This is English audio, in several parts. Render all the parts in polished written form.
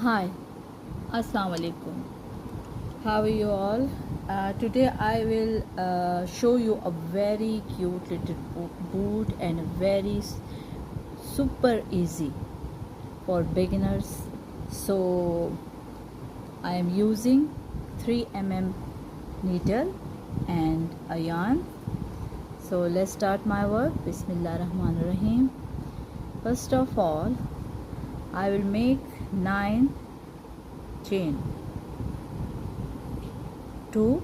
Hi, Assalamu alaikum. How are you all? Today I will show you a very cute little boot and very super easy for beginners. So I am using 3 mm needle and a yarn. So let's start my work. Bismillah Rahman Rahim. First of all, I will make 9 chain. 2,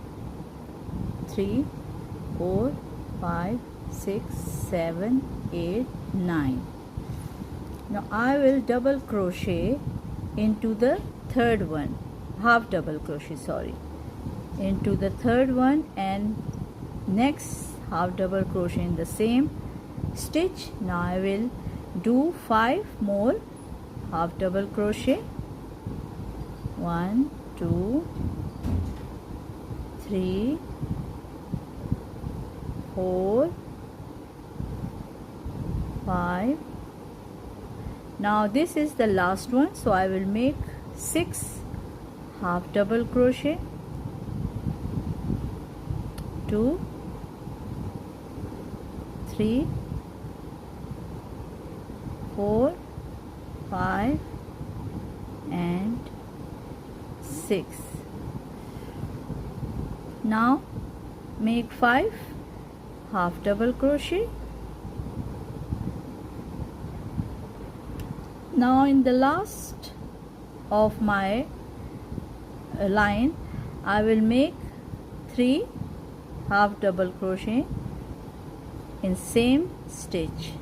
3, 4, 5, 6, 7, 8, 9. Now I will double crochet into the third one, half double crochet, sorry, into the third one, and next half double crochet in the same stitch. Now I will do 5 more half double crochet. 1, 2, 3, 4, 5. Now this is the last one, so I will make 6 half double crochet. 2, 3, 4, 5 and 6. Now make 5 half double crochet. Now in the last of my line I will make 3 half double crochet in same stitch.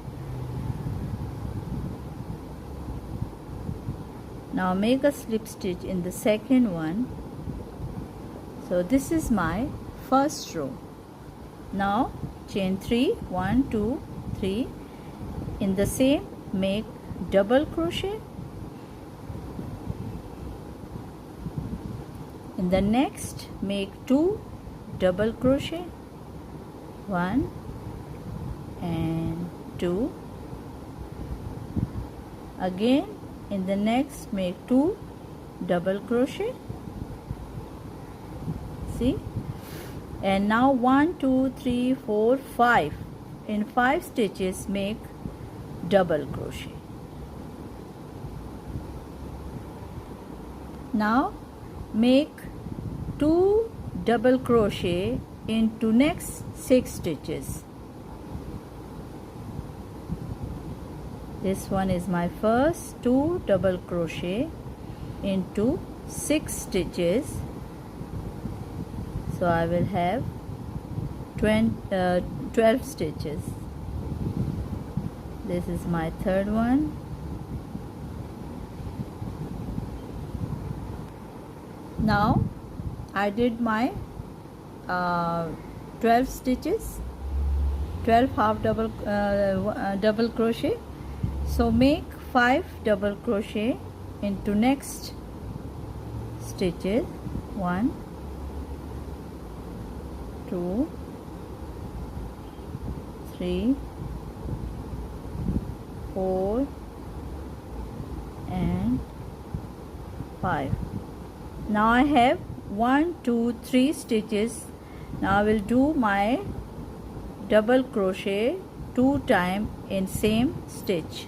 Now make a slip stitch in the second one. So this is my first row. Now chain 3, 1, 2, 3. In the same make double crochet. In the next make 2 double crochet. 1 and 2. Again in the next make 2 double crochet. See, and now 1, 2, 3, 4, 5. In 5 stitches make double crochet. Now make 2 double crochet into next 6 stitches. This one is my first 2 double crochet into 6 stitches. So I will have 12 stitches. This is my third one. Now I did my 12 stitches, 12 half double crochet. So make 5 double crochet into next stitches. 1, 2, 3, 4 and 5. Now I have 1, 2, 3 stitches. Now I will do my double crochet 2 times in same stitch.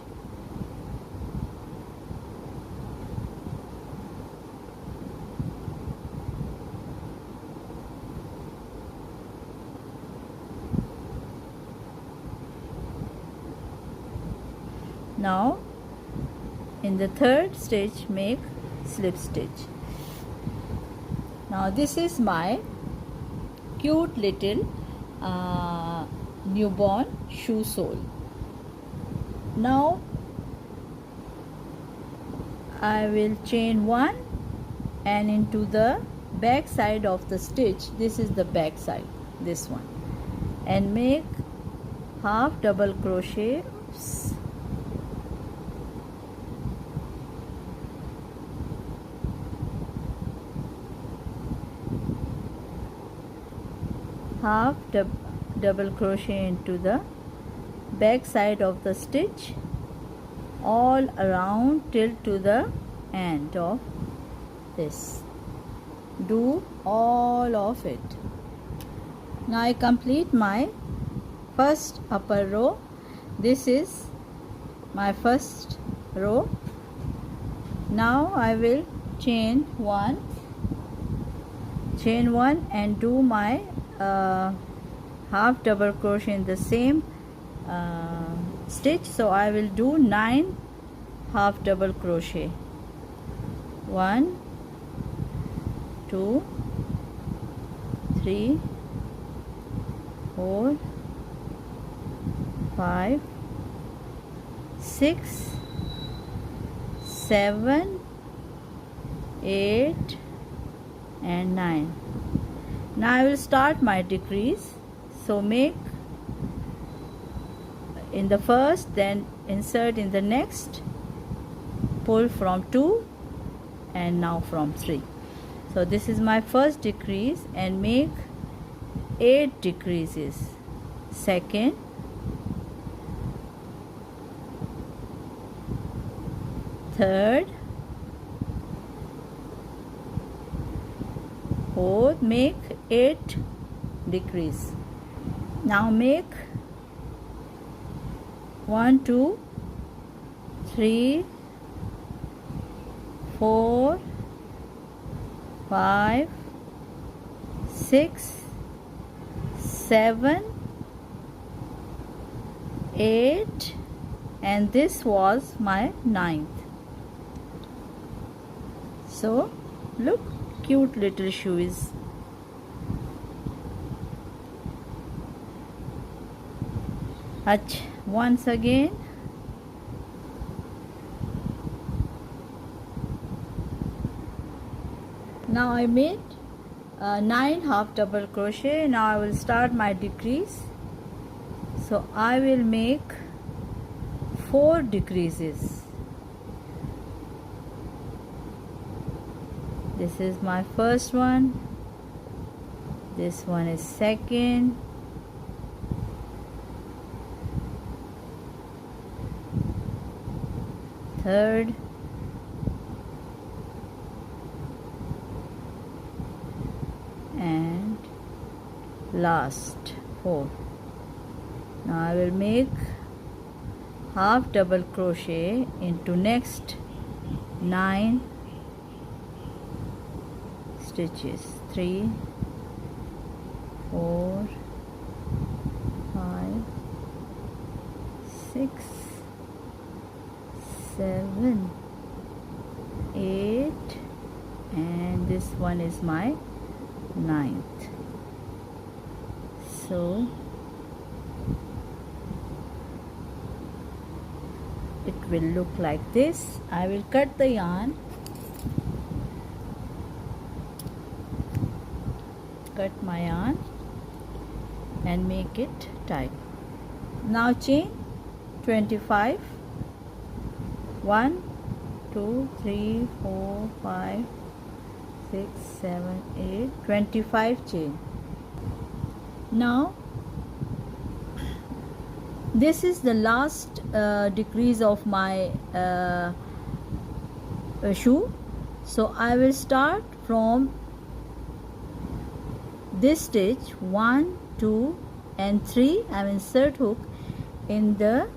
Now in the third stitch make slip stitch. Now this is my cute little newborn shoe sole. Now I will chain 1 and into the back side of the stitch. This is the back side, this one, and make half double crochet. Half double crochet into the back side of the stitch all around till to the end of this. Do all of it. Now I complete my first upper row. This is my first row. Now I will chain one and do my half double crochet in the same stitch. So I will do 9 half double crochet. 1 2 3 4 5 6 7 8 and 9. Now I will start my decrease. So make in the first, then insert in the next, pull from 2 and now from 3. So this is my first decrease and make 8 decreases. Second, third, fourth, make 8 decrease. Now make 1 2 3 4 5 6 7 8 and this was my 9th. So look, cute little shoes. Once again. Now I made 9 half double crochet. Now I will start my decrease. So I will make 4 decreases. This is my first one. This one is second. Third. And last, 4. Now I will make half double crochet into next 9 stitches. 3 4 5 6 7 8 and this one is my 9th. So it will look like this. I will cut the yarn, cut my yarn and make it tight. Now chain 25. 1 2 3 4 5 6 7 8 25 chain. Now this is the last decrease of my shoe. So I will start from this stitch 1 2 and 3. I will insert hook in the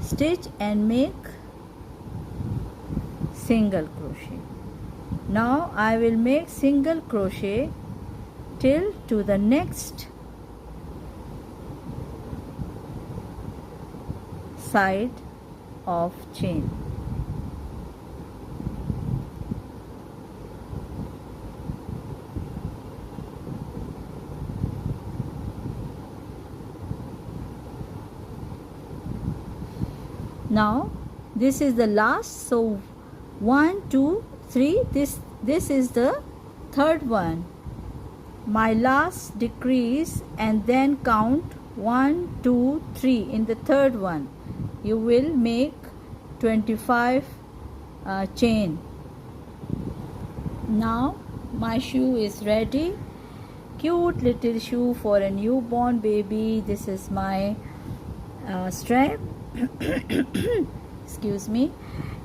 stitch and make single crochet. Now I will make single crochet till to the next side of chain. Now this is the last, so 1 2 3, this is the third one, my last decrease, and then count 1 2 3 in the third one. You will make 25 chain. Now my shoe is ready. Cute little shoe for a newborn baby. This is my strap. excuse me.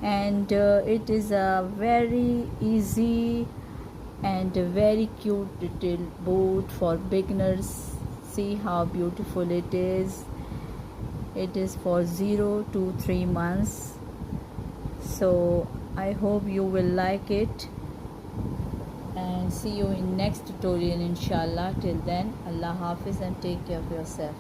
And it is a very easy and a very cute little boot for beginners. See how beautiful it is. It is for 0 to 3 months. So I hope you will like it, and see you in next tutorial inshallah. Till then, Allah Hafiz and take care of yourself.